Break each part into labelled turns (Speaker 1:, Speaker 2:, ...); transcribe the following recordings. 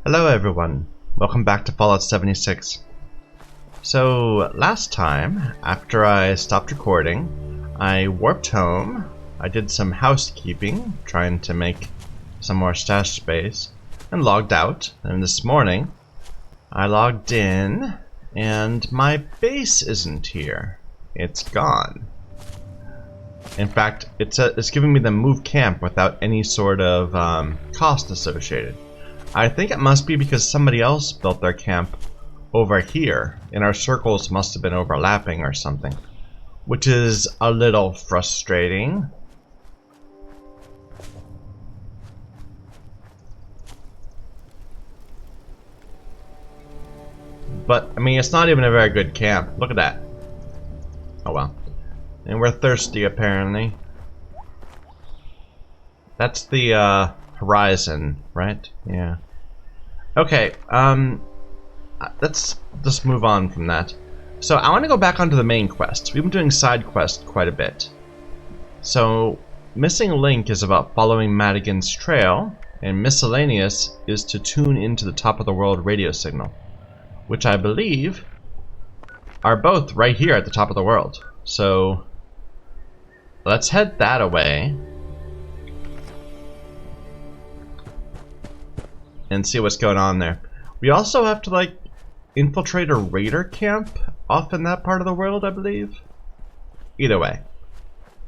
Speaker 1: Hello everyone, welcome back to Fallout 76. So last time, after I stopped recording, I warped home, I did some housekeeping, trying to make some more stash space, and logged out. And this morning, I logged in, and my base isn't here. It's gone. In fact, it's giving me the move camp without any sort of cost associated. I think it must be because somebody else built their camp over here, and our circles must have been overlapping or something, which is a little frustrating. But, I mean, it's not even a very good camp. Look at that. Oh well. And we're thirsty, apparently. That's the, horizon, right? Yeah. Okay, let's just move on from that. So, I want to go back onto the main quest. We've been doing side quests quite a bit. So, Missing Link is about following Madigan's trail, and Miscellaneous is to tune into the top of the world radio signal, which I believe are both right here at the top of the world. So, let's head that away and see what's going on there. We also have to, like, infiltrate a raider camp off in that part of the world, I believe. Either way.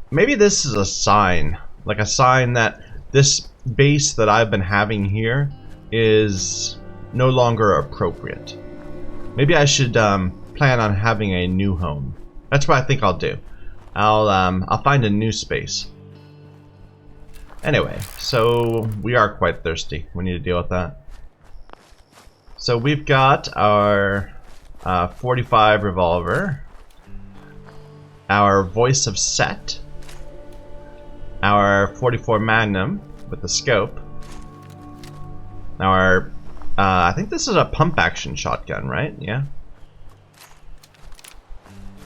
Speaker 1: Maybe this is a sign. Like a sign that this base that I've been having here is no longer appropriate. Maybe I should plan on having a new home. That's what I think I'll do. I'll find a new space. Anyway, so we are quite thirsty. We need to deal with that. So we've got our 45 revolver, our Voice of Set, our 44 Magnum with the scope, our I think this is a pump action shotgun, right? Yeah.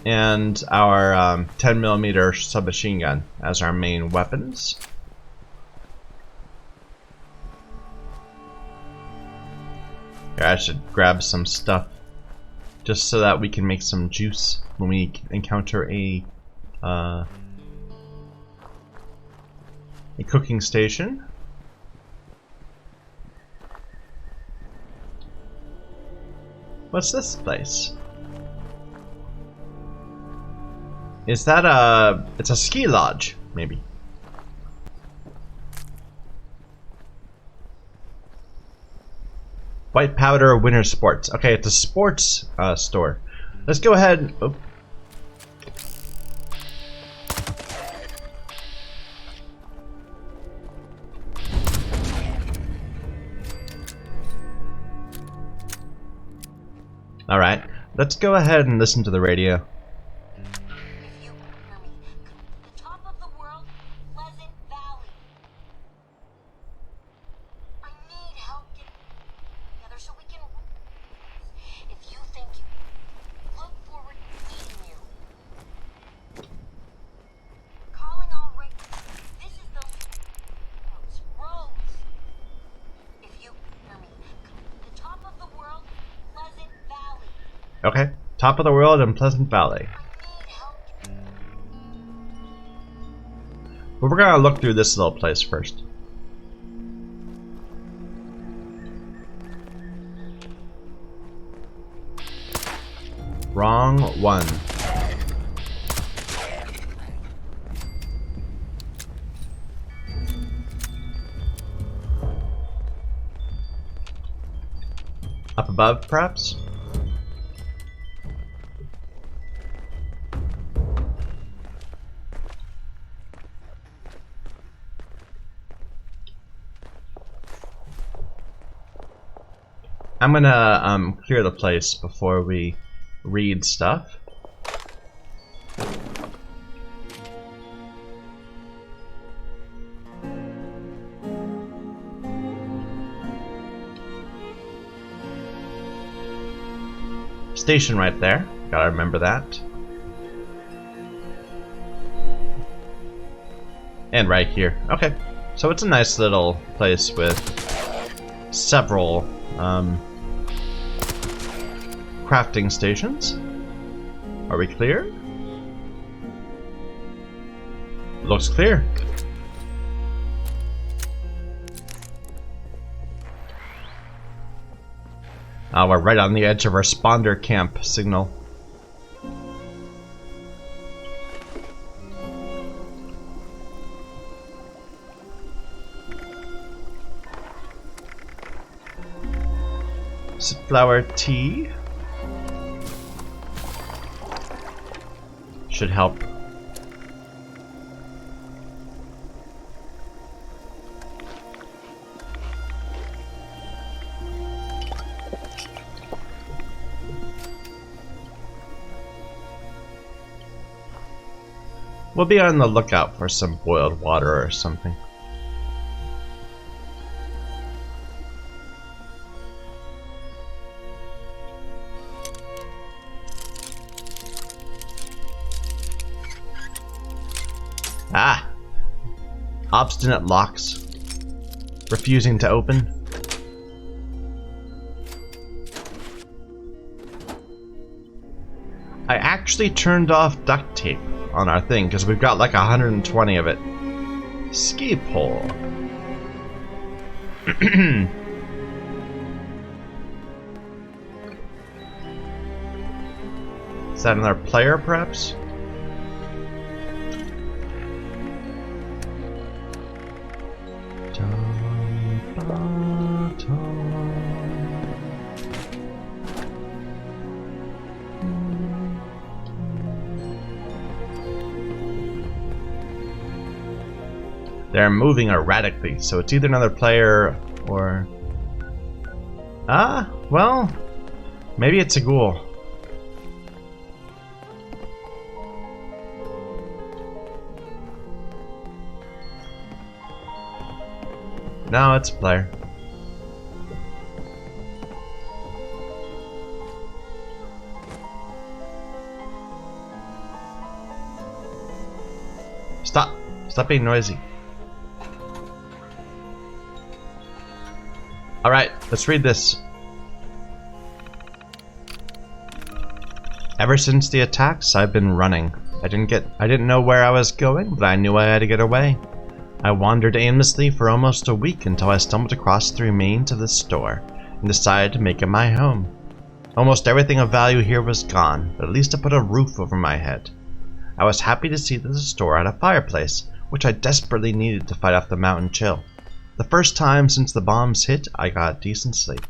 Speaker 1: And our 10mm submachine gun as our main weapons. I should grab some stuff just so that we can make some juice when we encounter a cooking station. What's this place? Is that it's a ski lodge, maybe. White Powder Winter Sports. Okay, it's a sports store. Let's go ahead. Oh. Alright, let's go ahead and listen to the radio. Okay, top of the world in Pleasant Valley. But we're gonna look through this little place first. Wrong one. Up above, perhaps? I'm gonna clear the place before we read stuff. Station right there. Gotta remember that. And right here. Okay. So it's a nice little place with several Crafting stations. Are we clear? Looks clear. Oh, we're right on the edge of our spawner camp signal. Flower tea should help. We'll be on the lookout for some boiled water or something. Ah! Obstinate locks. Refusing to open. I actually turned off duct tape on our thing because we've got like 120 of it. Ski pole. Is that another player perhaps? They're moving erratically, so it's either another player or... well, maybe it's a ghoul. No, it's a player. Stop! Stop being noisy. Alright, let's read this. Ever since the attacks, I've been running. I didn't know where I was going, but I knew I had to get away. I wandered aimlessly for almost a week until I stumbled across the remains of the store and decided to make it my home. Almost everything of value here was gone, but at least I put a roof over my head. I was happy to see that the store had a fireplace, which I desperately needed to fight off the mountain chill. The first time since the bombs hit, I got decent sleep.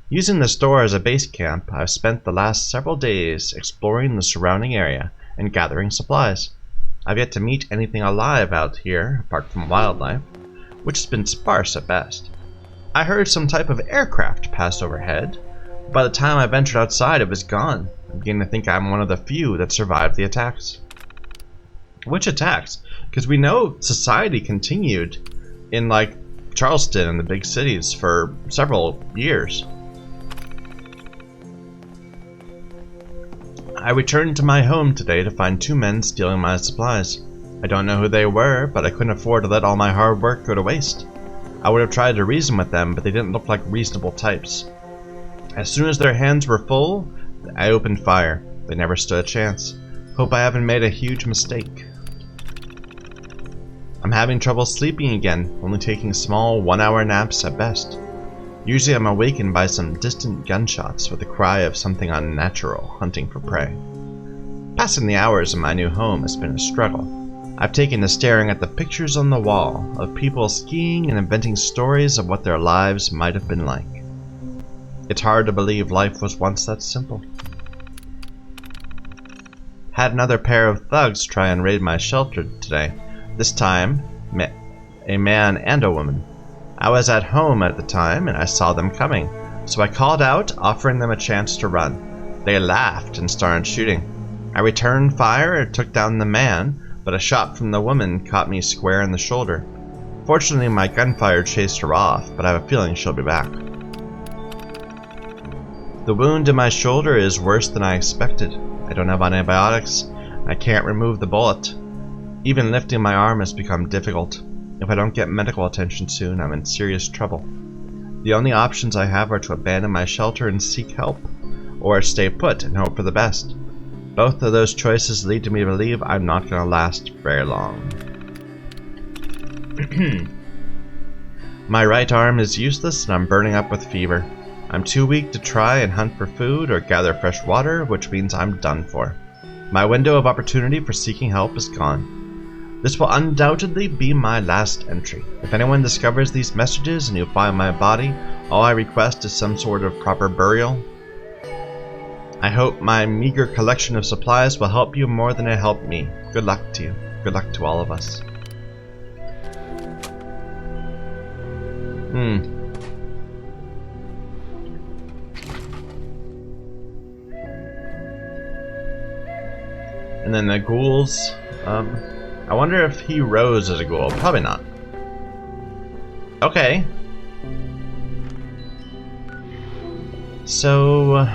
Speaker 1: Using the store as a base camp, I've spent the last several days exploring the surrounding area and gathering supplies. I've yet to meet anything alive out here, apart from wildlife, which has been sparse at best. I heard some type of aircraft pass overhead, but by the time I ventured outside it was gone. I'm beginning to think I'm one of the few that survived the attacks. Which attacks? Because we know society continued in like Charleston and the big cities for several years. I returned to my home today to find two men stealing my supplies. I don't know who they were, but I couldn't afford to let all my hard work go to waste. I would have tried to reason with them, but they didn't look like reasonable types. As soon as their hands were full, I opened fire. They never stood a chance. Hope I haven't made a huge mistake. I'm having trouble sleeping again, only taking small 1-hour naps at best. Usually I'm awakened by some distant gunshots or the cry of something unnatural hunting for prey. Passing the hours in my new home has been a struggle. I've taken to staring at the pictures on the wall of people skiing and inventing stories of what their lives might have been like. It's hard to believe life was once that simple. Had another pair of thugs try and raid my shelter today. This time, a man and a woman. I was at home at the time and I saw them coming, so I called out, offering them a chance to run. They laughed and started shooting. I returned fire and took down the man, but a shot from the woman caught me square in the shoulder. Fortunately, my gunfire chased her off, but I have a feeling she'll be back. The wound in my shoulder is worse than I expected. I don't have antibiotics. I can't remove the bullet. Even lifting my arm has become difficult. If I don't get medical attention soon, I'm in serious trouble. The only options I have are to abandon my shelter and seek help, or stay put and hope for the best. Both of those choices lead to me to believe I'm not going to last very long. My right arm is useless and I'm burning up with fever. I'm too weak to try and hunt for food or gather fresh water, which means I'm done for. My window of opportunity for seeking help is gone. This will undoubtedly be my last entry. If anyone discovers these messages and you find my body, all I request is some sort of proper burial. I hope my meager collection of supplies will help you more than it helped me. Good luck to you. Good luck to all of us. And then the ghouls. I wonder if he rose as a ghoul. Probably not. Okay. So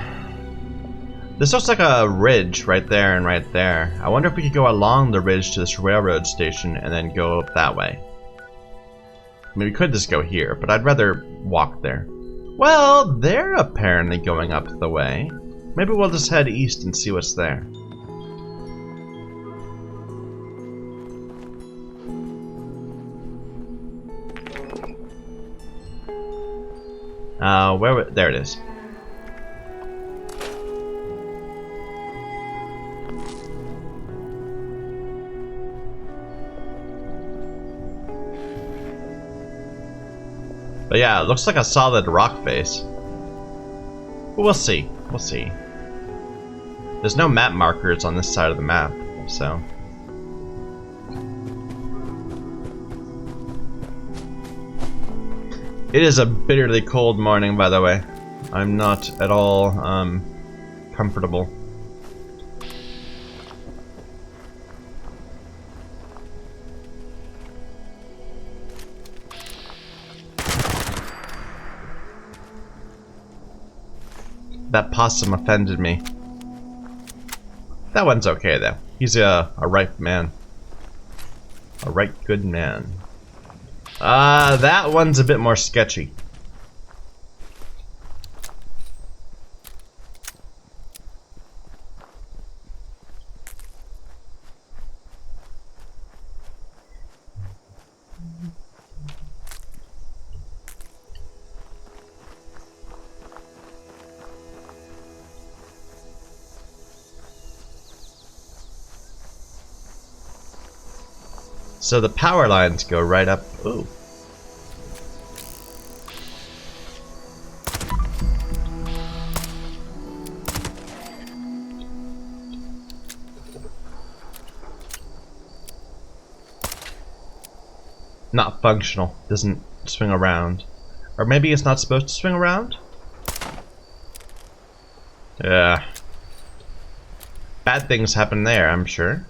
Speaker 1: this looks like a ridge right there and right there. I wonder if we could go along the ridge to this railroad station and then go up that way. I mean, we could just go here, but I'd rather walk there. Well, they're apparently going up the way. Maybe we'll just head east and see what's there. There it is. But yeah, it looks like a solid rock face. But we'll see. We'll see. There's no map markers on this side of the map, so. It is a bitterly cold morning, by the way. I'm not at all comfortable. That possum offended me. That one's okay though. He's a right man. A right good man. That one's a bit more sketchy. So the power lines go right up. Ooh. Not functional. Doesn't swing around. Or maybe it's not supposed to swing around? Yeah. Bad things happen there, I'm sure.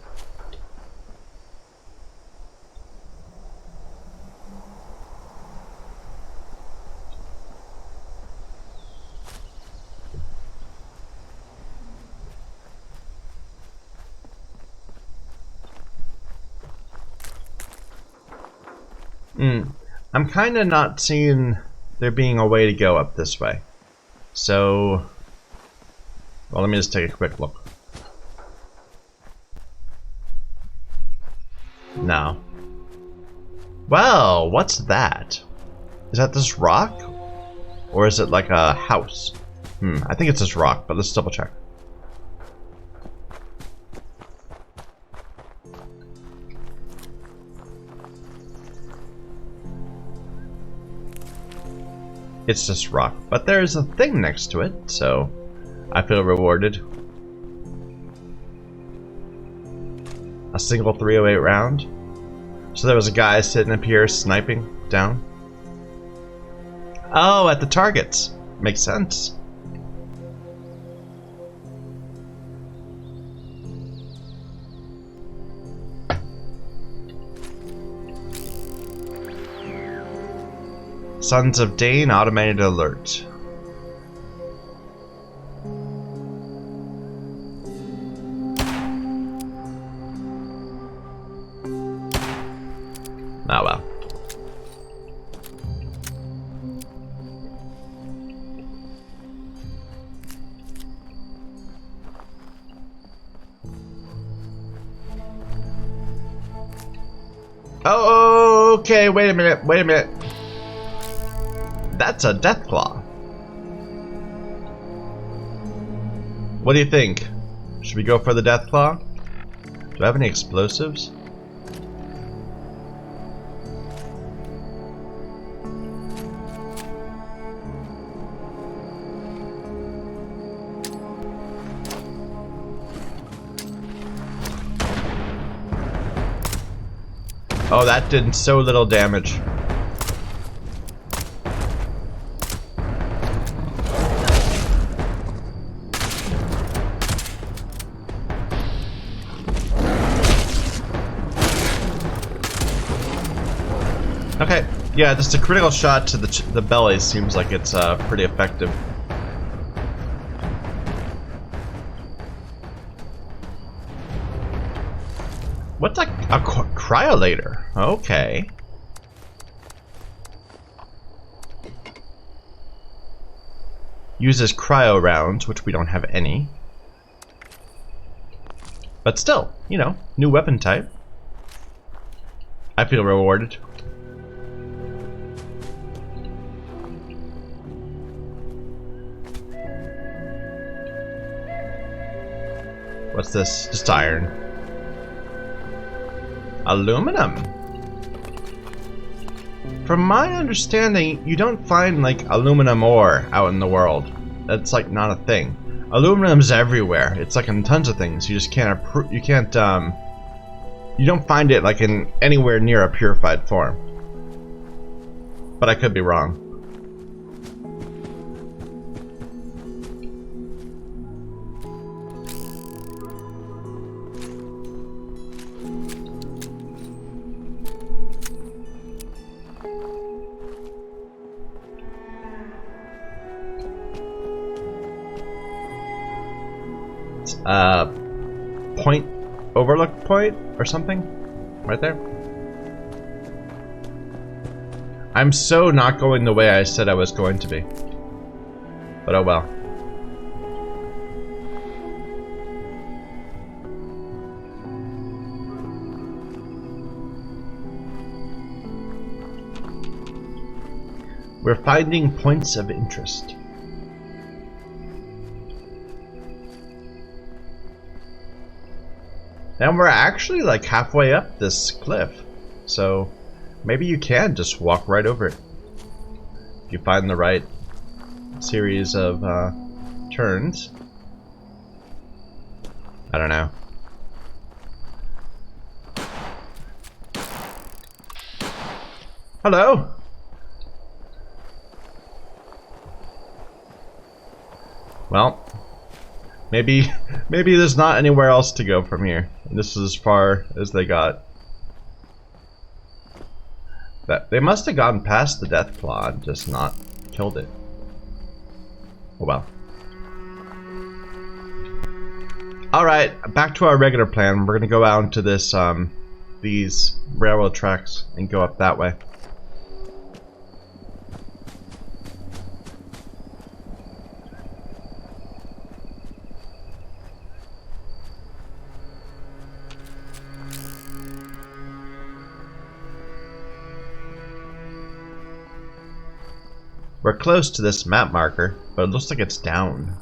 Speaker 1: I'm kind of not seeing there being a way to go up this way. So, well, let me just take a quick look. No. Well, what's that? Is that this rock? Or is it like a house? I think it's this rock, but let's double check. It's just rock, but there's a thing next to it, so I feel rewarded. A single 308 round. So there was a guy sitting up here sniping down. Oh, at the targets. Makes sense. Sons of Dane automated alert. Oh well. Oh, okay, wait a minute, wait a minute. That's a death claw. What do you think? Should we go for the death claw? Do I have any explosives? Oh, that did so little damage. Okay, yeah, just a critical shot to the belly seems like it's pretty effective. What's a cryolator? Okay. Uses cryo rounds, which we don't have any. But still, you know, new weapon type. I feel rewarded. What's this? Just iron. Aluminum. From my understanding, you don't find like aluminum ore out in the world. That's like not a thing. Aluminum's everywhere. It's like in tons of things. You just can't you don't find it like in anywhere near a purified form. But I could be wrong. Point, overlook point or something right there. I'm so not going the way I said I was going to be, but oh well. We're finding points of interest. And we're actually like halfway up this cliff, so maybe you can just walk right over it if you find the right series of turns. I don't know. Hello. Well, maybe there's not anywhere else to go from here. This is as far as they got. That they must have gone past the death claw and just not killed it. Oh well. Alright, back to our regular plan. We're gonna go out into this these railroad tracks and go up that way. We're close to this map marker, but it looks like it's down.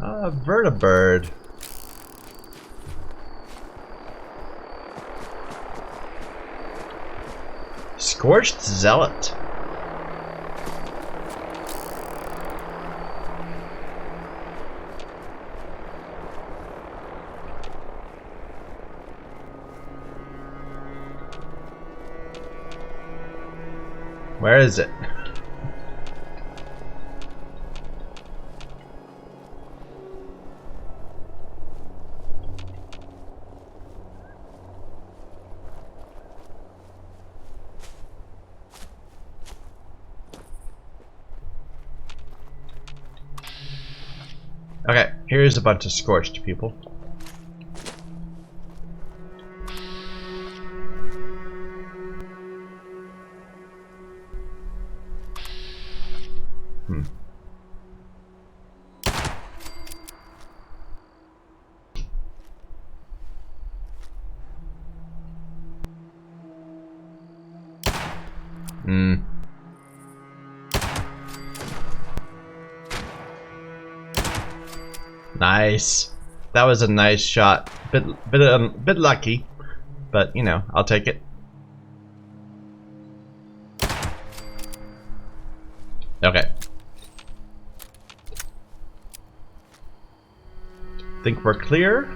Speaker 1: Vertibird. Scorched Zealot. Where is it? Okay, here's a bunch of Scorched people. Nice. That was a nice shot. Bit lucky, but you know, I'll take it. Okay. Think we're clear.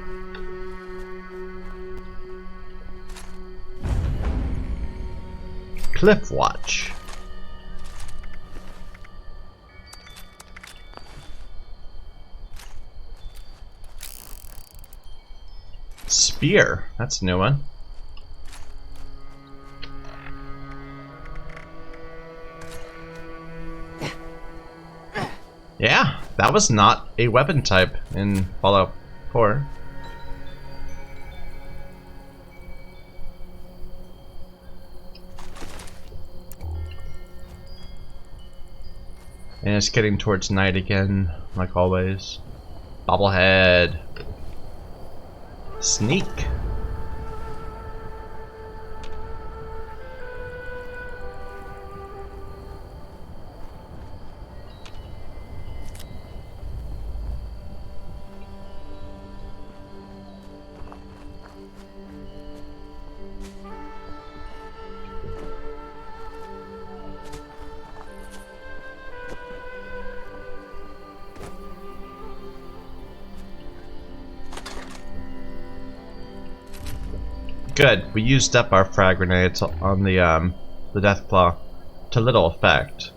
Speaker 1: Cliffwatch. Spear. That's a new one. Yeah, that was not a weapon type in Fallout 4. And it's getting towards night again, like always. Bobblehead. Sneak. Good. We used up our frag grenades on the Deathclaw to little effect.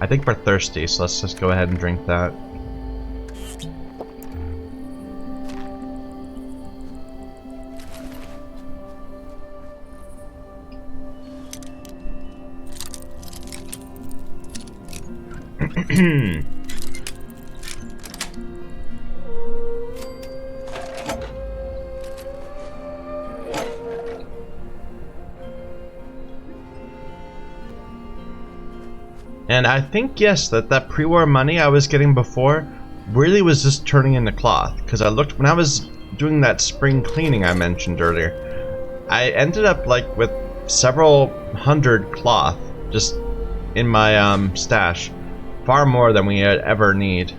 Speaker 1: I think we're thirsty, so let's just go ahead and drink that. And I think, yes, that pre-war money I was getting before really was just turning into cloth. Because I looked, when I was doing that spring cleaning I mentioned earlier, I ended up like with several hundred cloth just in my stash. Far more than we ever need.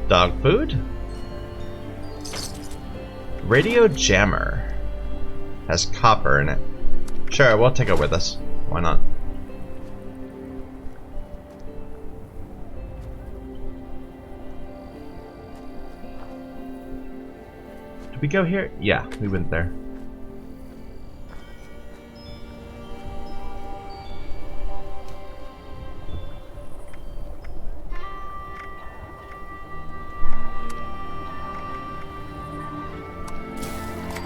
Speaker 1: Dog food? Radio jammer. Has copper in it. Sure, we'll take it with us. Why not? Did we go here? Yeah, we went there.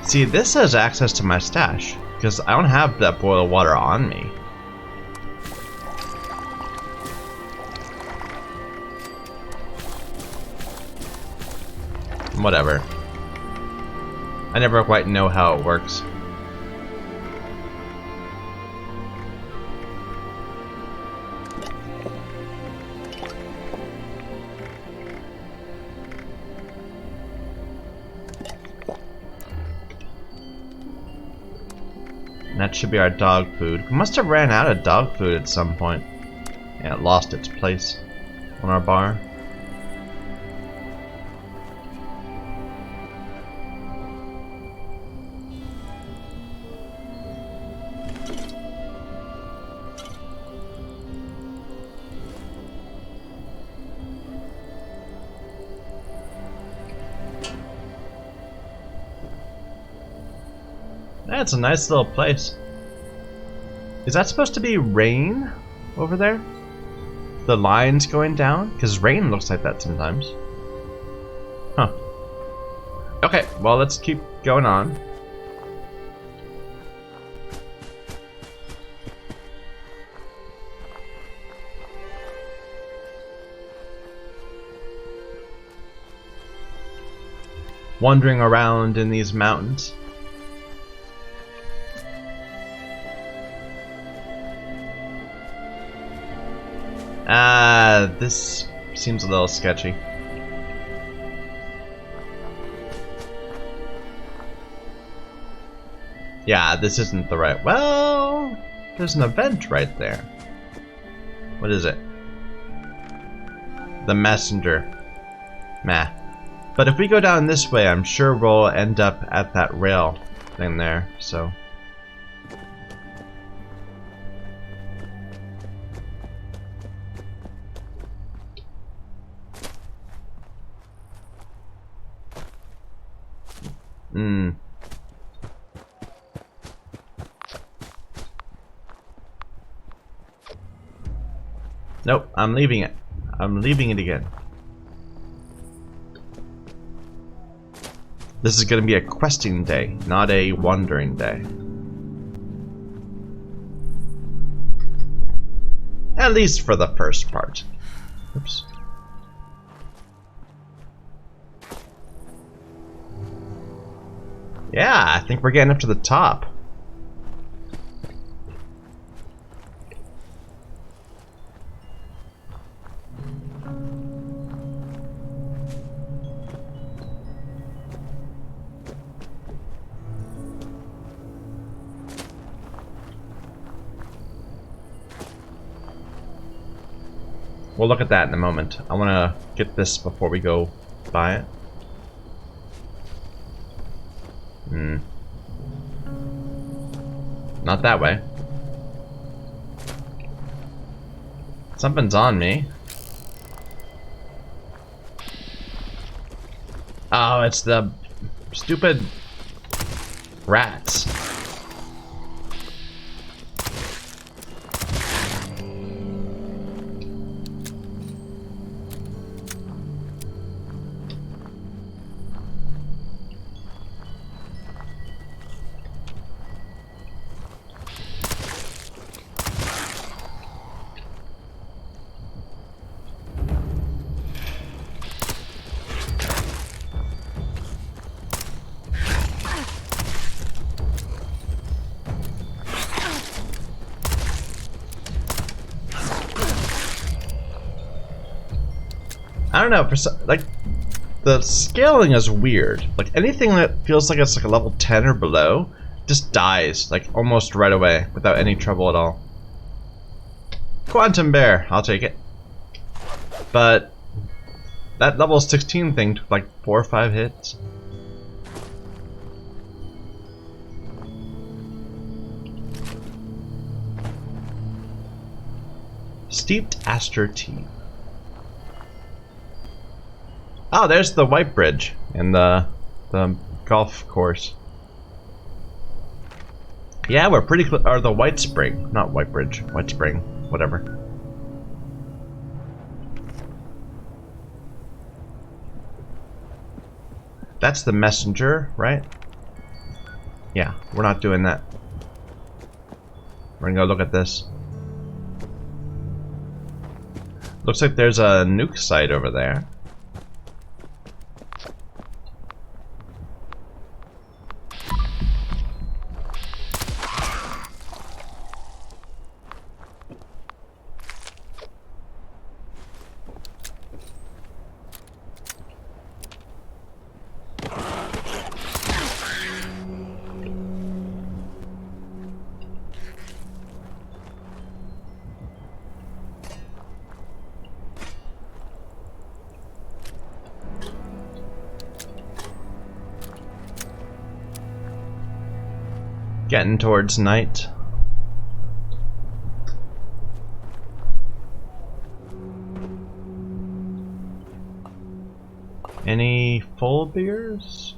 Speaker 1: See, this has access to my stash. Because I don't have that boiled water on me. Whatever. I never quite know how it works. That should be our dog food. We must have ran out of dog food at some point. And it lost its place on our bar. That's a nice little place. Is that supposed to be rain over there? The lines going down? Because rain looks like that sometimes. Huh. Okay, well, let's keep going on. Wandering around in these mountains. This seems a little sketchy. Yeah, this isn't the right... Well, there's an event right there. What is it? The messenger. Meh. But if we go down this way, I'm sure we'll end up at that rail thing there, so... Nope, I'm leaving it. I'm leaving it again. This is going to be a questing day, not a wandering day. At least for the first part. Oops. Yeah, I think we're getting up to the top. We'll look at that in a moment. I want to get this before we go buy it. Not that way. Something's on me. Oh, it's the stupid rats. I don't know, like, the scaling is weird. Like, anything that feels like it's like a level 10 or below just dies, like, almost right away, without any trouble at all. Quantum Bear, I'll take it. But that level 16 thing took like 4 or 5 hits. Steeped aster tea. Oh, there's the white bridge and the golf course. Yeah, we're pretty close. Or the white spring, not white bridge, white spring, whatever. That's the messenger, right? Yeah, we're not doing that. We're gonna go look at this. Looks like there's a nuke site over there. Getting towards night. Any full beers?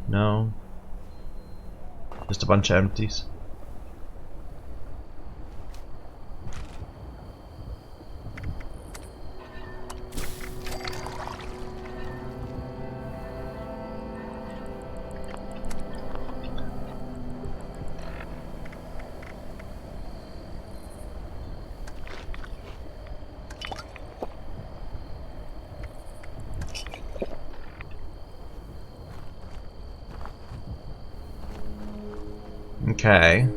Speaker 1: No. Just a bunch of empties. Okay.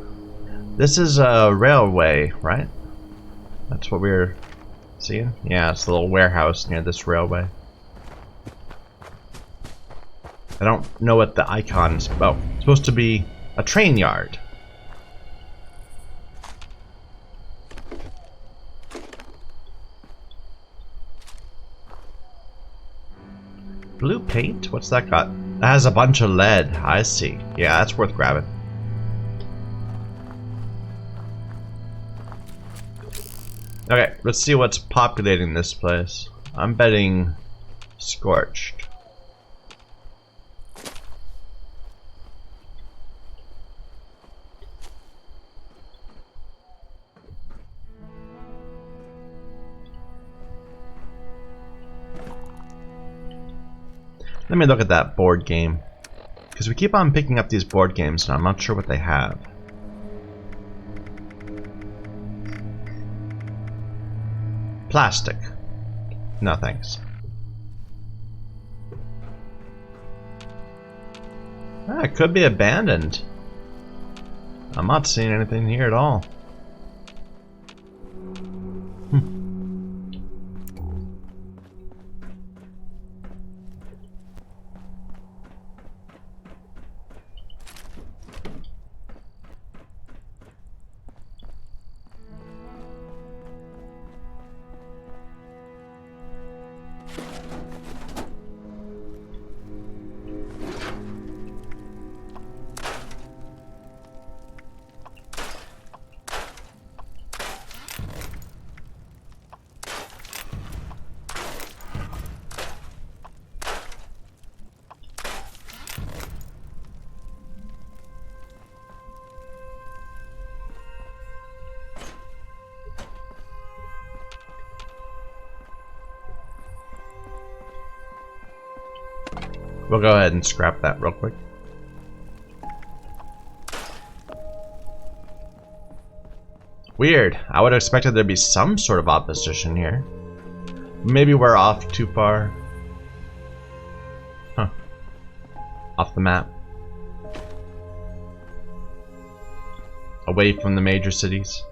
Speaker 1: This is a railway, right? That's what we're See it? Yeah, it's a little warehouse near this railway. I don't know what the icon is. Oh, it's supposed to be a train yard. Blue paint? What's that got? That has a bunch of lead. I see. Yeah, that's worth grabbing. Okay, let's see what's populating this place. I'm betting Scorched. Let me look at that board game. Because we keep on picking up these board games and I'm not sure what they have. Plastic. No thanks. Ah, it could be abandoned. I'm not seeing anything here at all. We'll go ahead and scrap that real quick. Weird. I would have expected there'd be some sort of opposition here. Maybe we're off too far. Huh. Off the map. Away from the major cities.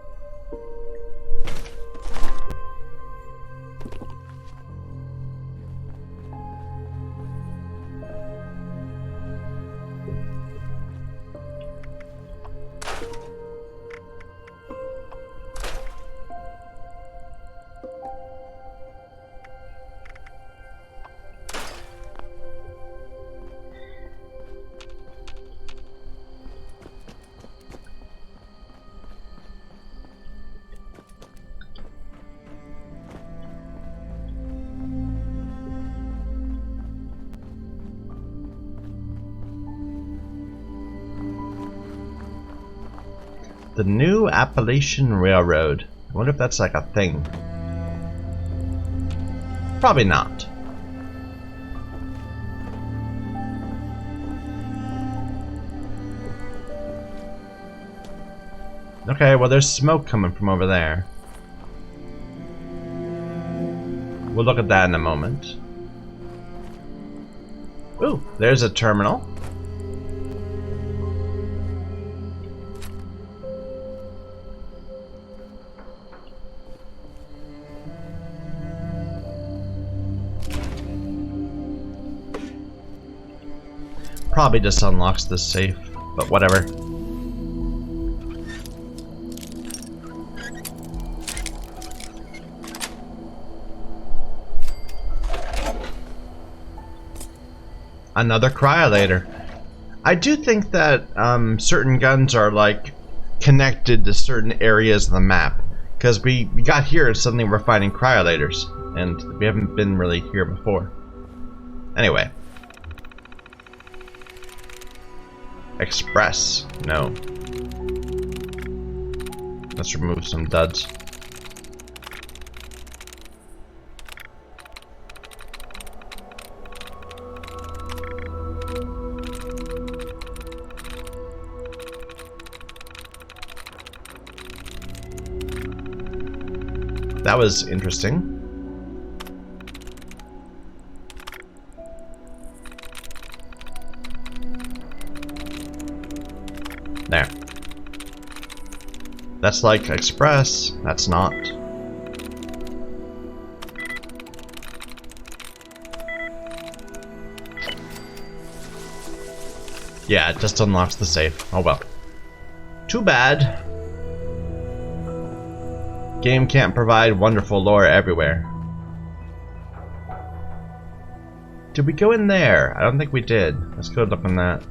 Speaker 1: The new Appalachian Railroad. I wonder if that's like a thing. Probably not. Okay, well there's smoke coming from over there. We'll look at that in a moment. Ooh, there's a terminal. Probably just unlocks the safe, but whatever. Another cryolator. I do think that certain guns are like connected to certain areas of the map, because we got here and suddenly we're finding cryolators, and we haven't been really here before. Anyway. Express. No. Let's remove some duds. That was interesting. There. That's like express. That's not. Yeah, it just unlocks the safe. Oh well. Too bad. Game can't provide wonderful lore everywhere. Did we go in there? I don't think we did. Let's go look on that.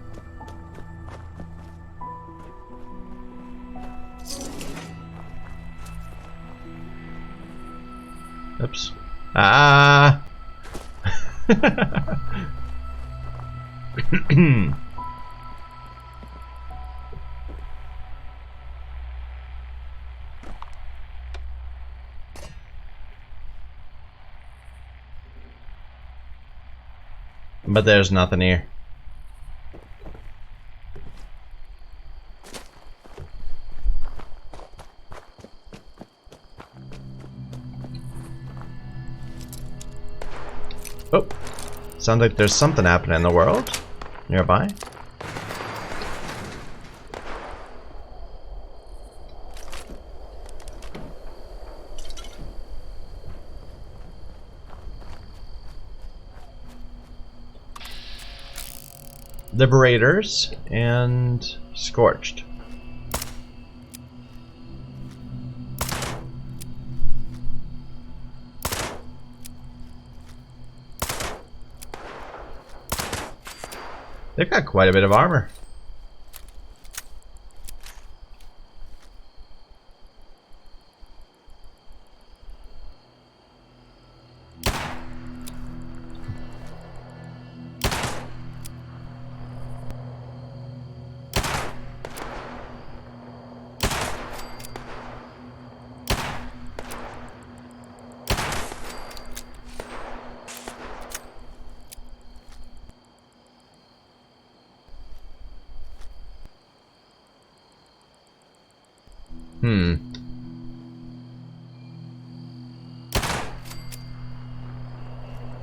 Speaker 1: Oops. Ah! But there's nothing here. Oh, sounds like there's something happening in the world nearby. Liberators and Scorched. They've got quite a bit of armor.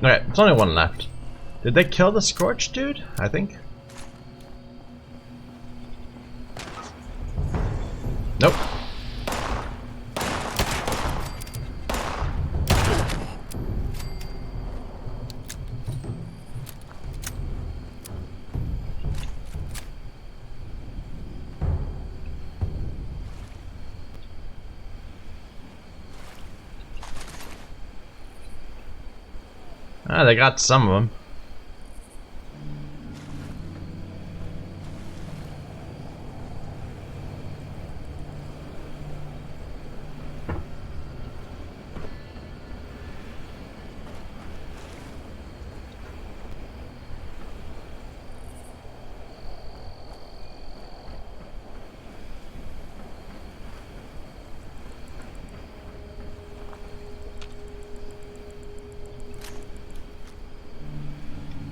Speaker 1: Alright, there's only one left. Did they kill the Scorched dude? I think. Nope. Ah, they got some of them.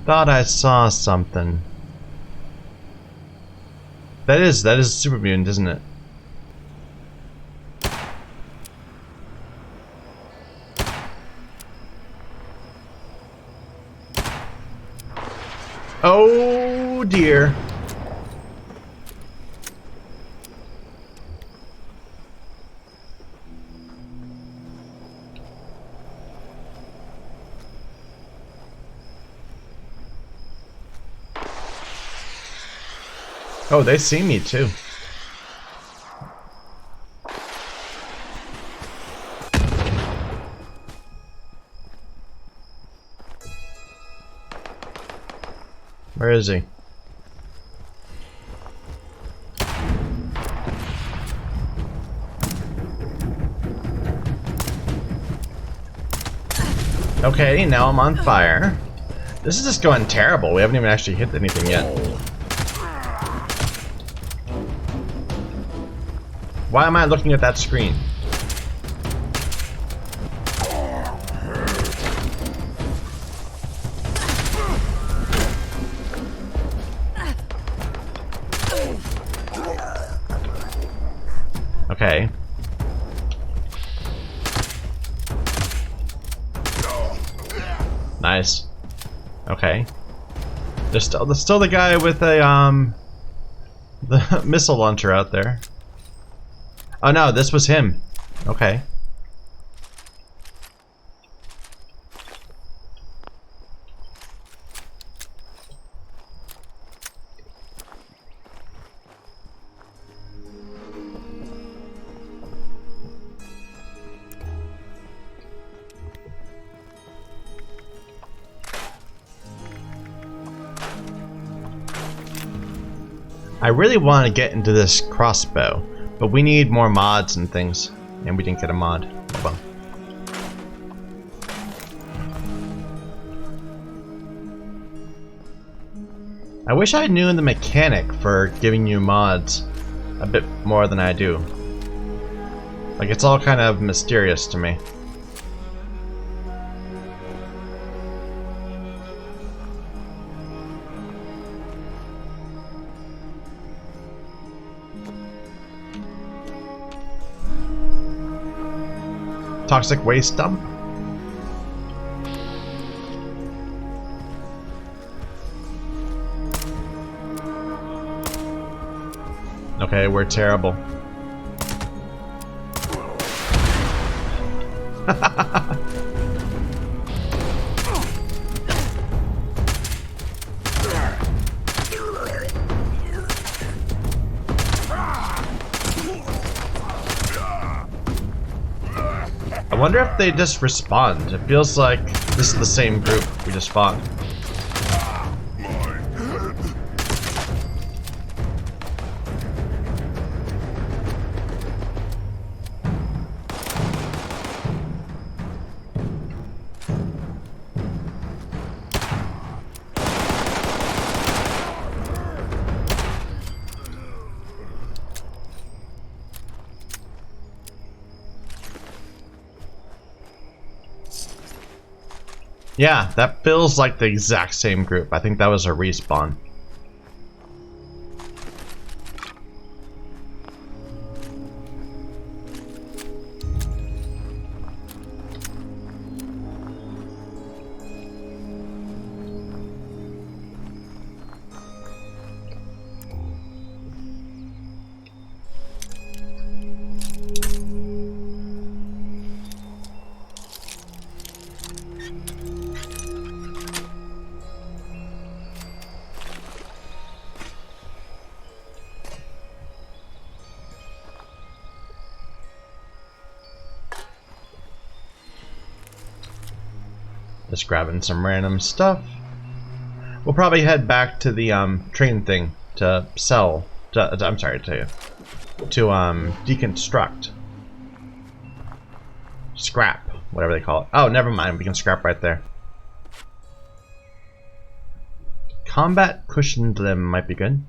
Speaker 1: Thought I saw something. That is super mutant, isn't it? Oh dear. Oh, they see me too. Where is he? Okay, now I'm on fire. This is just going terrible. We haven't even actually hit anything yet. Why am I looking at that screen? Okay. Nice. Okay. There's still the guy with a the missile launcher out there. Oh no, this was him. Okay. I really want to get into this crossbow, but we need more mods and things, and we didn't get a mod. Well. I wish I knew the mechanic for giving you mods a bit more than I do. Like, it's all kind of mysterious to me. Toxic waste dump? Okay, we're terrible. I wonder if they just respawned. It feels like this is the same group we just fought. Yeah, that feels like the exact same group. I think that was a respawn. Just grabbing some random stuff. We'll probably head back to the train thing to sell. I'm sorry, to deconstruct. Scrap, whatever they call it. Oh, never mind. We can scrap right there. Combat cushioned limb might be good.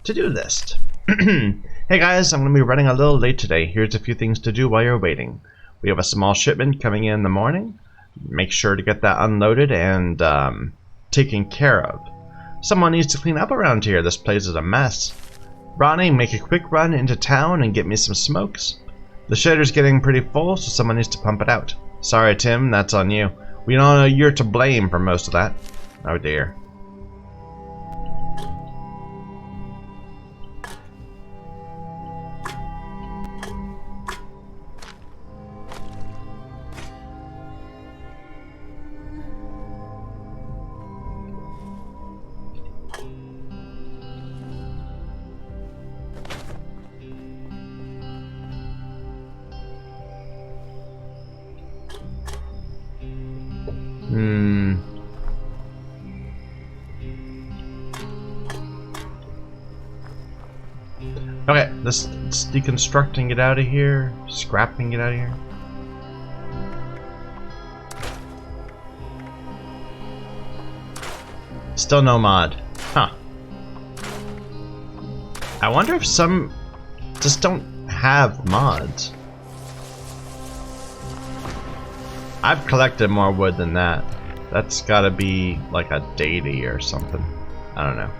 Speaker 1: To-do list. Hey guys, I'm going to be running a little late today. Here's a few things to do while you're waiting. We have a small shipment coming in the morning. Make sure to get that unloaded and taken care of. Someone needs to clean up around here. This place is a mess. Ronnie, make a quick run into town and get me some smokes. The shedder's getting pretty full, so someone needs to pump it out. Sorry, Tim, that's on you. We all know you're to blame for most of that. Oh dear. Okay, let's deconstructing it out of here, scrapping it out of here. Still no mod. Huh. I wonder if some just don't have mods. I've collected more wood than that. That's gotta be like a deity or something. I don't know.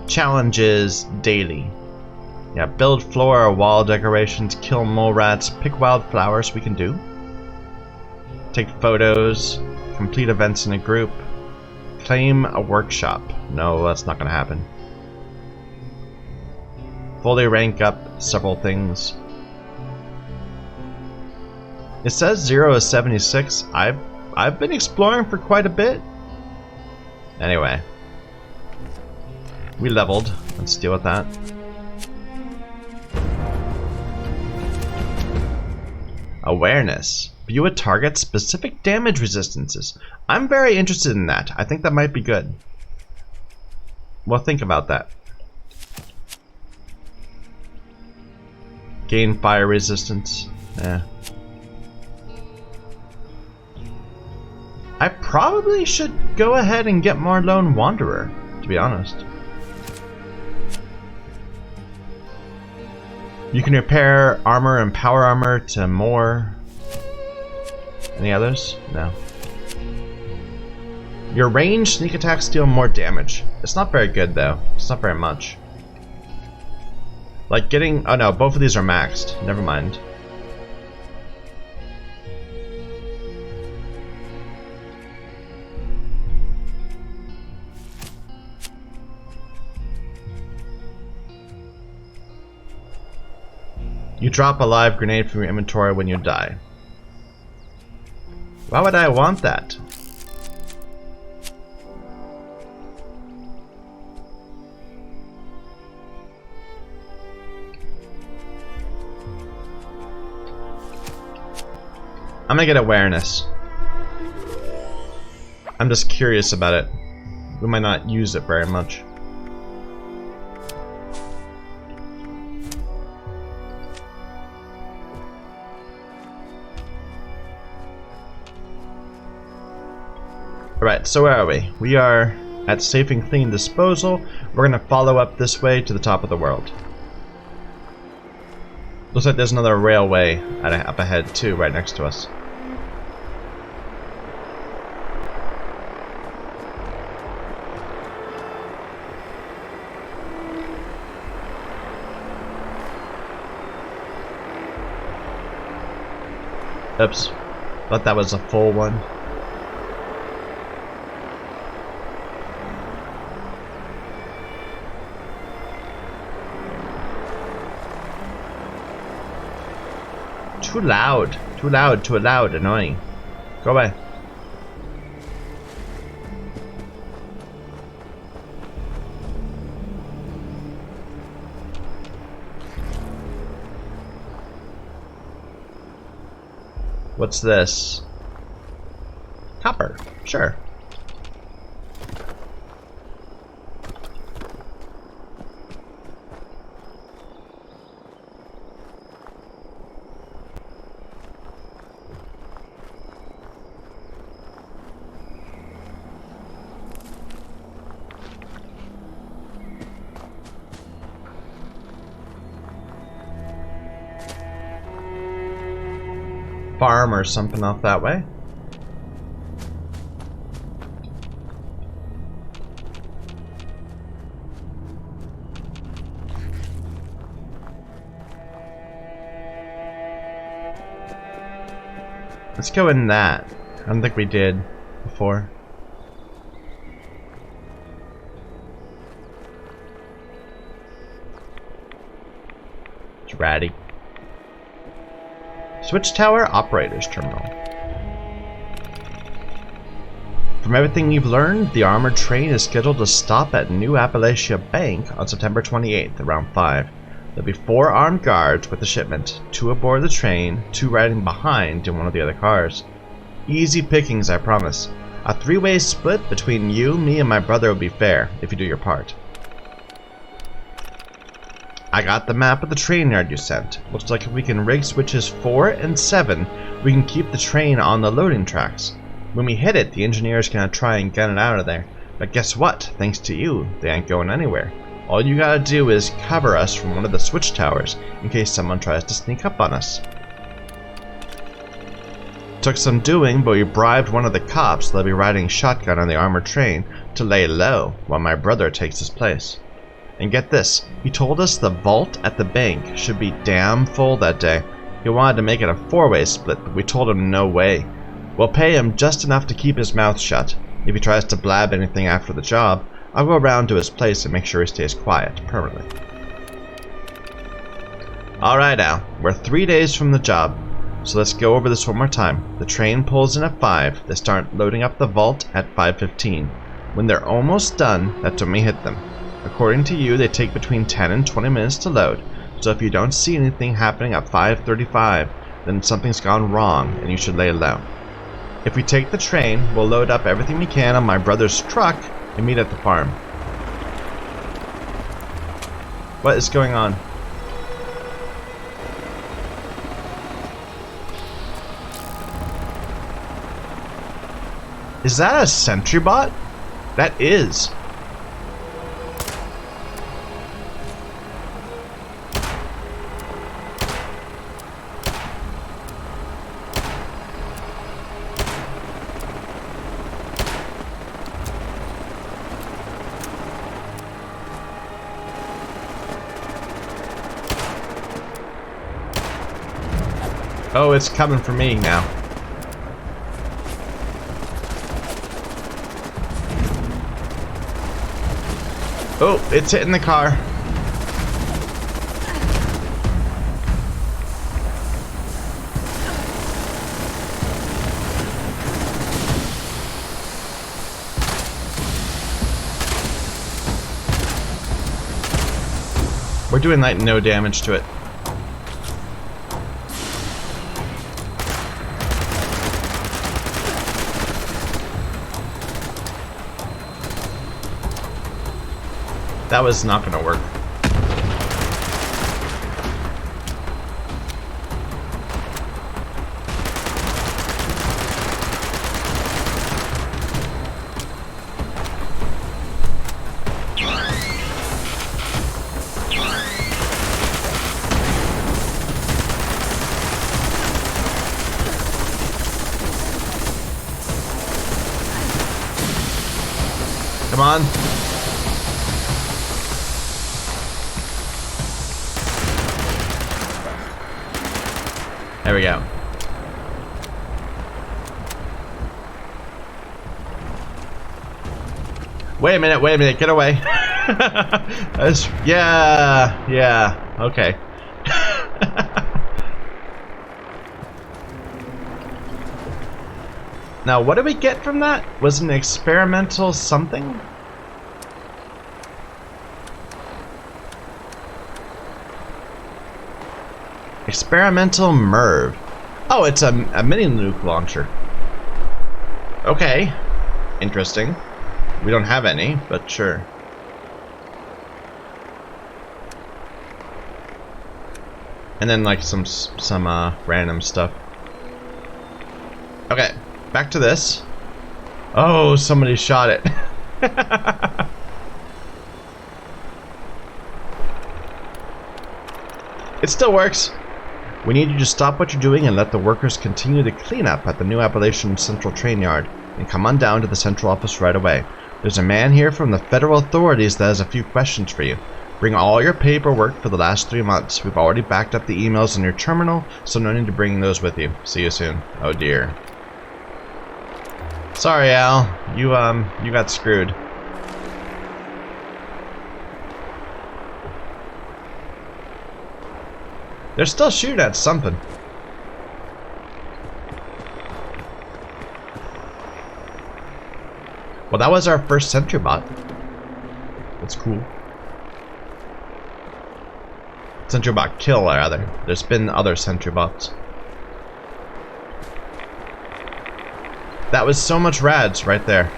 Speaker 1: Challenges daily. Yeah, build floor or wall decorations, kill mole rats, pick wild flowers we can do. Take photos, complete events in a group, claim a workshop. No, that's not gonna happen. Fully rank up several things. It says 0 to 76. I've been exploring for quite a bit. Anyway, we leveled. Let's deal with that. Awareness. View a target's specific damage resistances. I'm very interested in that. I think that might be good. Well, think about that. Gain fire resistance. Yeah. I probably should go ahead and get more Lone Wanderer, to be honest. You can repair armor and power armor to more. Any others? No. Your range sneak attacks deal more damage. It's not very good though. It's not very much. Like getting... oh no, both of these are maxed. Never mind. You drop a live grenade from your inventory when you die. Why would I want that? I'm gonna get awareness. I'm just curious about it. We might not use it very much. Alright, so where are we? We are at Safe and Clean Disposal. We're gonna follow up this way to the top of the world. Looks like there's another railway up ahead too, right next to us. Oops. Thought that was a full one. Too loud. Too loud. Too loud. Annoying. Go away. What's this? Copper. Sure. Farm or something off that way. Let's go in that. I don't think we did before. It's ratty. Switch Tower Operator's Terminal. From everything you've learned, the armored train is scheduled to stop at New Appalachia Bank on September 28th, around 5. There'll be 4 armed guards with the shipment, 2 aboard the train, 2 riding behind in one of the other cars. Easy pickings, I promise. A 3-way split between you, me, and my brother will be fair, if you do your part. I got the map of the train yard you sent. Looks like if we can rig switches 4 and 7, we can keep the train on the loading tracks. When we hit it, the engineer's gonna try and gun it out of there. But guess what? Thanks to you, they ain't going anywhere. All you gotta do is cover us from one of the switch towers in case someone tries to sneak up on us. Took some doing, but we bribed one of the cops that'll be riding shotgun on the armored train to lay low while my brother takes his place. And get this, he told us the vault at the bank should be damn full that day. He wanted to make it a 4-way split, but we told him no way. We'll pay him just enough to keep his mouth shut. If he tries to blab anything after the job, I'll go around to his place and make sure he stays quiet permanently. Alright Al, we're 3 days from the job, so let's go over this one more time. The train pulls in at 5, they start loading up the vault at 5:15. When they're almost done, that's when we hit them. According to you, they take between 10 and 20 minutes to load, so if you don't see anything happening at 5:35, then something's gone wrong and you should lay low. If we take the train, we'll load up everything we can on my brother's truck and meet at the farm. What is going on? Is that a sentry bot? That is. Oh, it's coming for me now. Oh, it's hitting the car. We're doing like no damage to it. That was not gonna work. Come on. There we go. Wait a minute, get away. Yeah, okay. Now, what did we get from that? Was it an experimental something? Experimental MIRV. Oh, it's a mini nuke launcher. Okay. Interesting. We don't have any, but sure. And then like some random stuff. Okay, back to this. Oh, somebody shot it. It still works. We need you to stop what you're doing and let the workers continue the cleanup at the New Appalachian Central Train Yard, and come on down to the central office right away. There's a man here from the federal authorities that has a few questions for you. Bring all your paperwork for the last 3 months. We've already backed up the emails in your terminal, so no need to bring those with you. See you soon. Oh dear. Sorry, Al. You got screwed. They're still shooting at something. Well, that was our first sentry bot. That's cool. Sentry bot kill, rather. There's been other sentry bots. That was so much rads right there.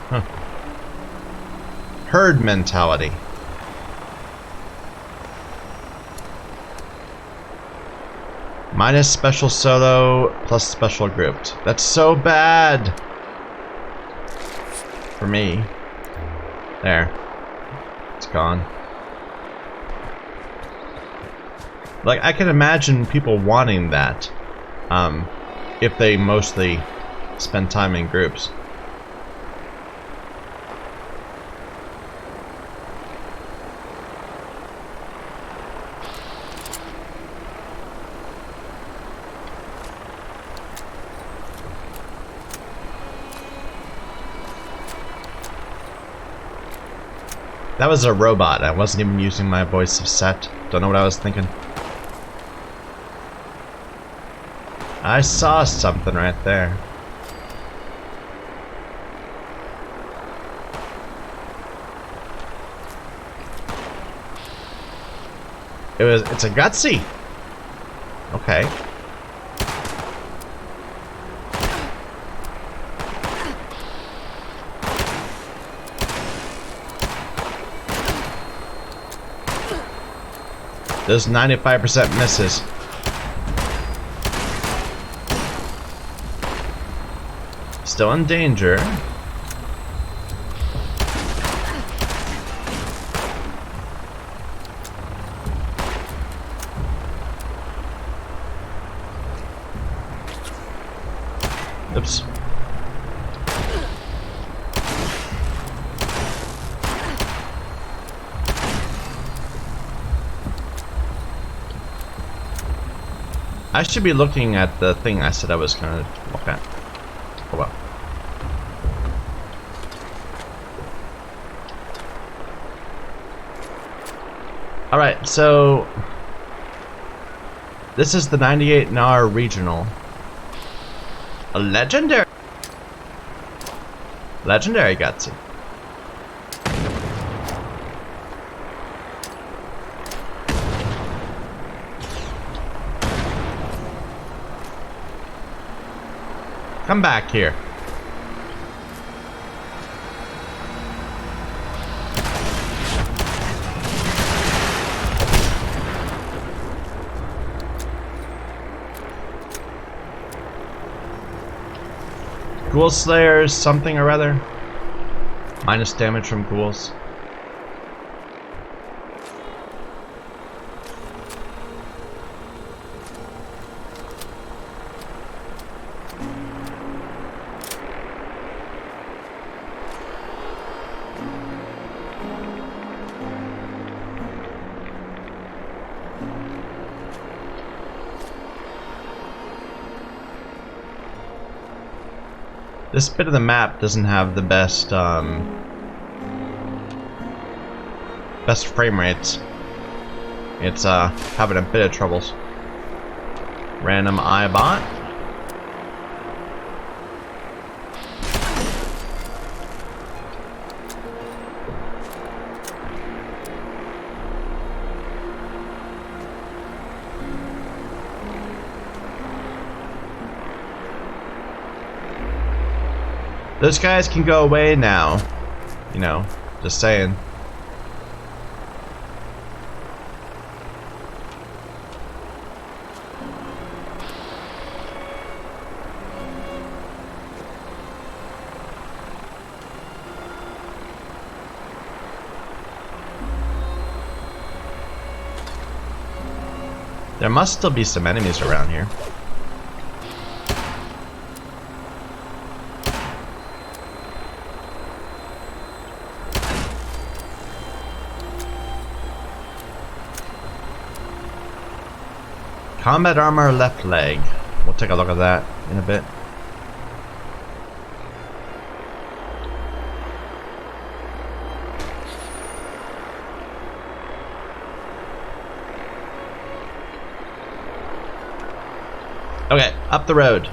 Speaker 1: Huh. Herd mentality. Minus special solo plus special grouped. That's so bad for me. There. It's gone. Like, I can imagine people wanting that if they mostly spend time in groups. That was a robot. I wasn't even using my voice set. Don't know what I was thinking. I saw something right there. It's a gutsy. Okay. There's 95% misses. Still in danger. Oops. I should be looking at the thing I said I was gonna look at. Oh well. Alright, so this is the 98 NAR regional. A legendary Gutsy. Come back here. Ghoul Slayers, something or other. Minus damage from ghouls. This bit of the map doesn't have the best best frame rates. It's having a bit of troubles. Random iBot. Those guys can go away now. You know, just saying. There must still be some enemies around here. Combat armor left leg. We'll take a look at that in a bit. Okay, up the road.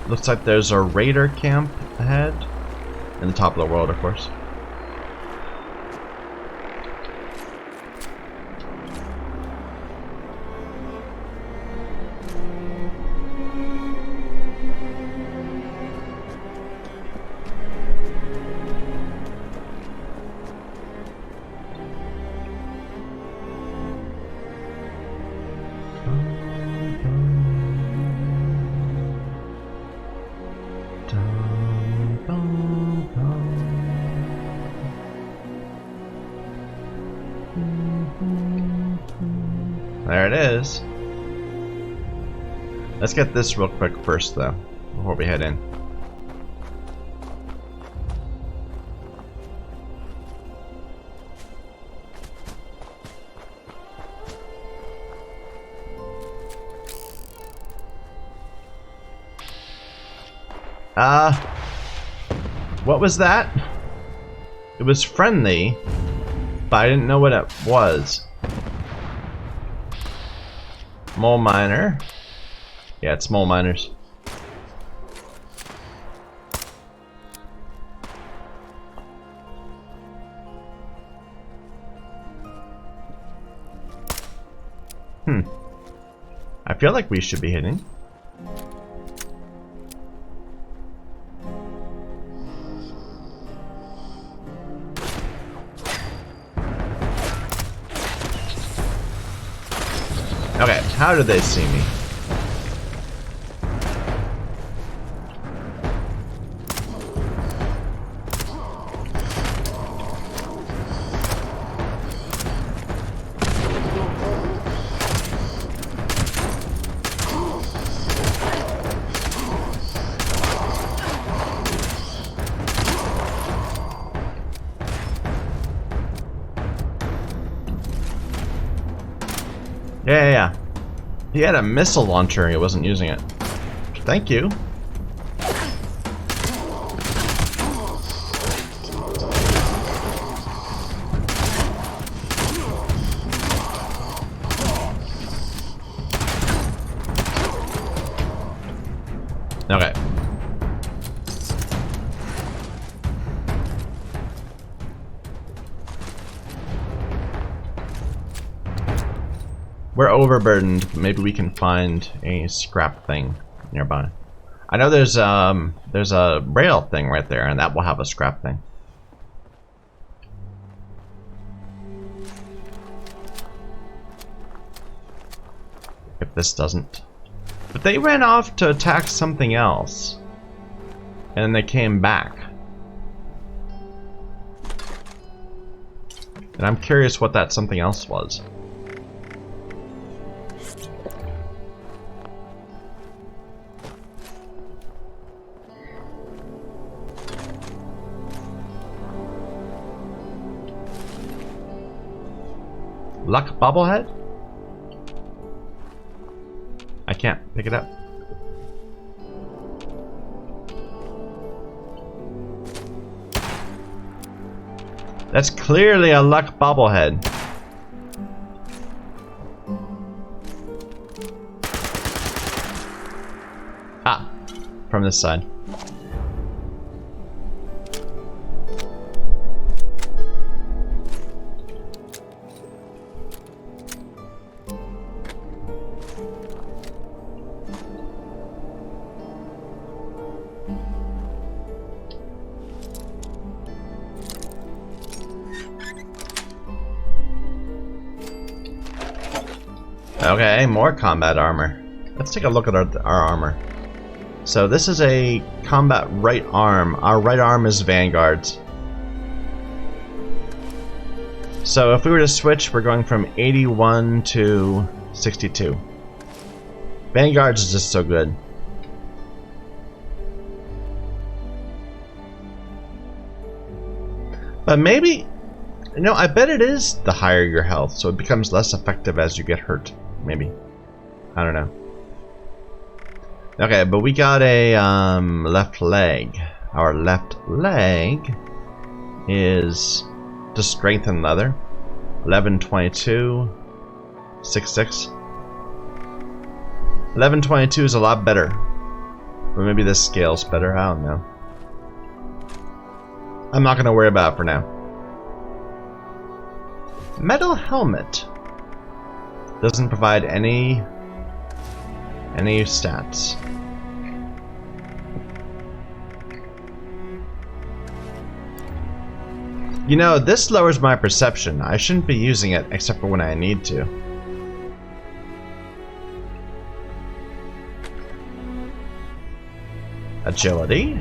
Speaker 1: Looks like there's a raider camp ahead. In the top of the world, of course. There it is. Let's get this real quick first, though, before we head in. What was that? It was friendly, but I didn't know what it was. Mole miner. Yeah, it's mole miners. I feel like we should be hitting. How did they see me? Yeah. He had a missile launcher and he wasn't using it. Thank you. Okay. We're overburdened. Maybe we can find a scrap thing nearby. I know there's a rail thing right there, and that will have a scrap thing. If this doesn't. But they ran off to attack something else. And then they came back. And I'm curious what that something else was. Luck bobblehead? I can't pick it up. That's clearly a luck bobblehead. Ah, from this side. Okay, more combat armor. Let's take a look at our armor. So this is a combat right arm. Our right arm is Vanguard's. So if we were to switch, we're going from 81 to 62. Vanguard's is just so good. But maybe, you know, I bet it is the higher your health, so it becomes less effective as you get hurt. Maybe. I don't know. Okay, but we got a left leg. Our left leg is to strengthen leather. 1122, 66. 1122 is a lot better. But maybe this scale's better. I don't know. I'm not gonna worry about it for now. Metal helmet. Doesn't provide any stats. You know, this lowers my perception. I shouldn't be using it except for when I need to. Agility.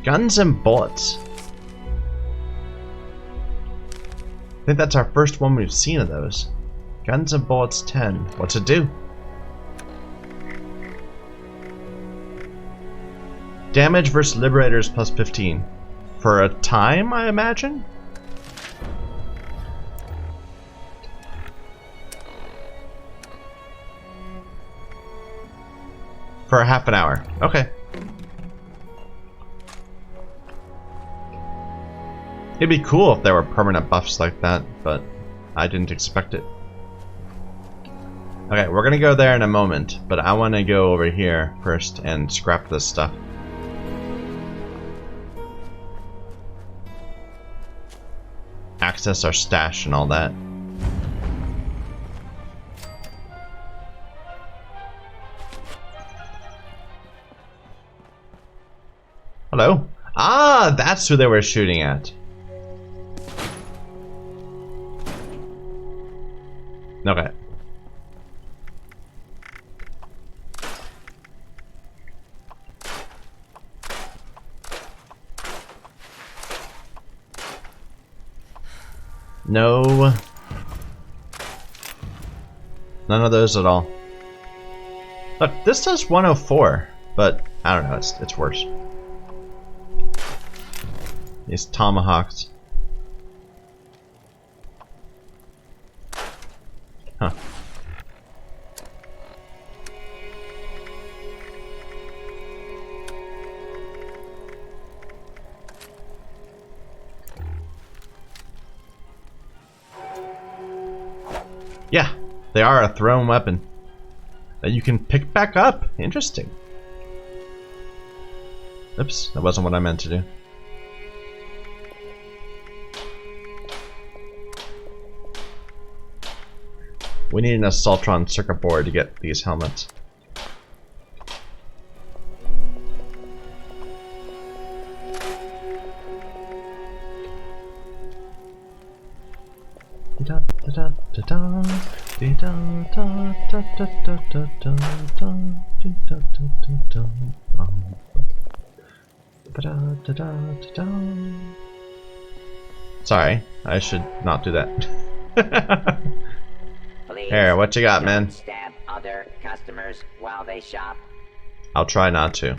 Speaker 1: Guns and bullets. I think that's our first one we've seen of those. Guns and bullets 10. What's it do? Damage versus liberators plus 15. For a time, I imagine? For a half an hour. Okay. It'd be cool if there were permanent buffs like that, but I didn't expect it. Okay, we're gonna go there in a moment, but I want to go over here first and scrap this stuff. access our stash and all that. Hello? Ah, that's who they were shooting at. Okay. No. None of those at all. Look, this says 104, but I don't know, it's worse. These tomahawks. Huh. Yeah, they are a thrown weapon that you can pick back up. Interesting. Oops, that wasn't what I meant to do. We need an Assaultron circuit board to get these helmets. Sorry, I should not do that. Here, what you got, man?
Speaker 2: Stab other customers while they shop.
Speaker 1: I'll try not to.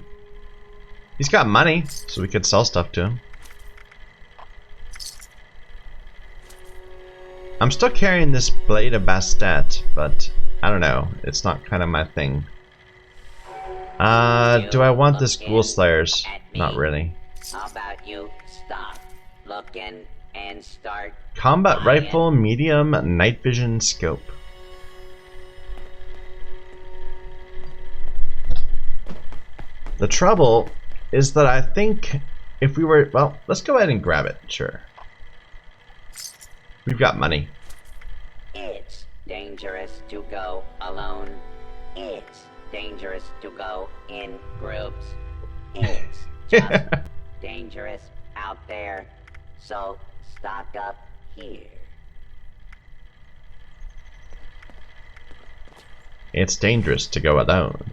Speaker 1: He's got money, so we could sell stuff to him. I'm still carrying this blade of Bastet, but I don't know. It's not kind of my thing. Do I want this Ghoul Slayers? Not really.
Speaker 2: How about you stop looking and start
Speaker 1: Combat
Speaker 2: buying?
Speaker 1: rifle, medium, night vision, scope. The trouble is that I think if we were, well, let's go ahead and grab it, sure. We've got money.
Speaker 2: It's dangerous to go alone. It's dangerous to go in groups. It's just dangerous out there. So stock up here.
Speaker 1: It's dangerous to go alone.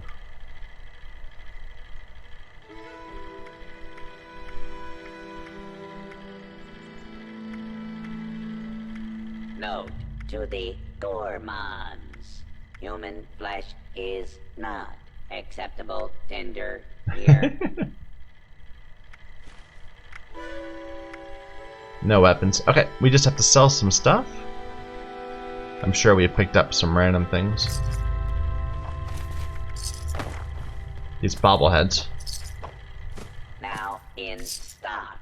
Speaker 2: Note to the gourmands. Human flesh is not acceptable tender here.
Speaker 1: No weapons. Okay, we just have to sell some stuff. I'm sure we picked up some random things. These bobbleheads.
Speaker 2: Now in stock.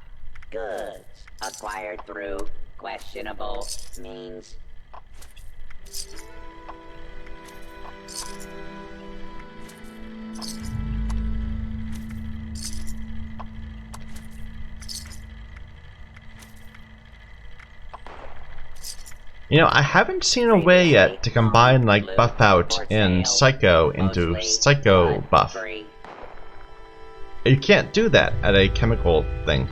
Speaker 2: Goods acquired through questionable means.
Speaker 1: You know, I haven't seen a way yet to combine like buff out and psycho into psycho buff. You can't do that at a chemical thing.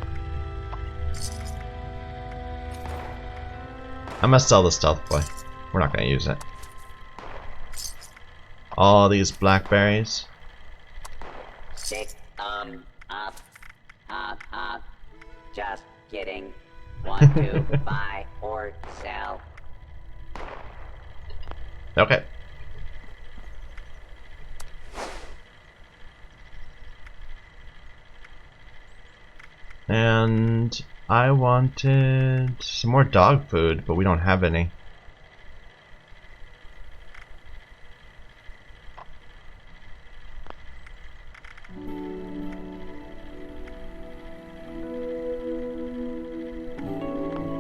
Speaker 1: I must sell the stealth boy. We're not gonna use it. All these blackberries.
Speaker 2: Stick up. Just kidding. Want to buy or sell?
Speaker 1: Okay. And I wanted some more dog food, but we don't have any.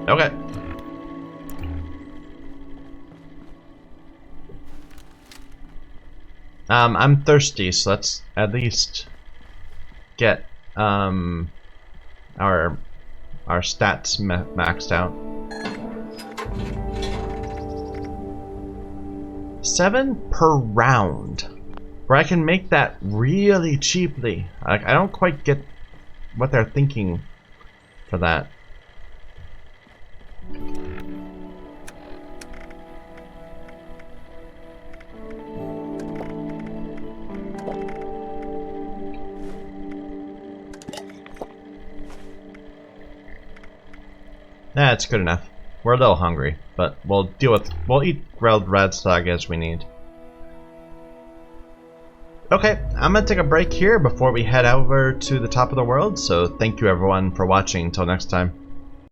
Speaker 1: Okay. I'm thirsty, so let's at least get our stats maxed out. 7 per round. Where I can make that really cheaply. I don't quite get what they're thinking for that. That's good enough. We're a little hungry, but we'll eat grilled red slug as we need. Okay, I'm gonna take a break here before we head over to the top of the world, so thank you everyone for watching. Until next time.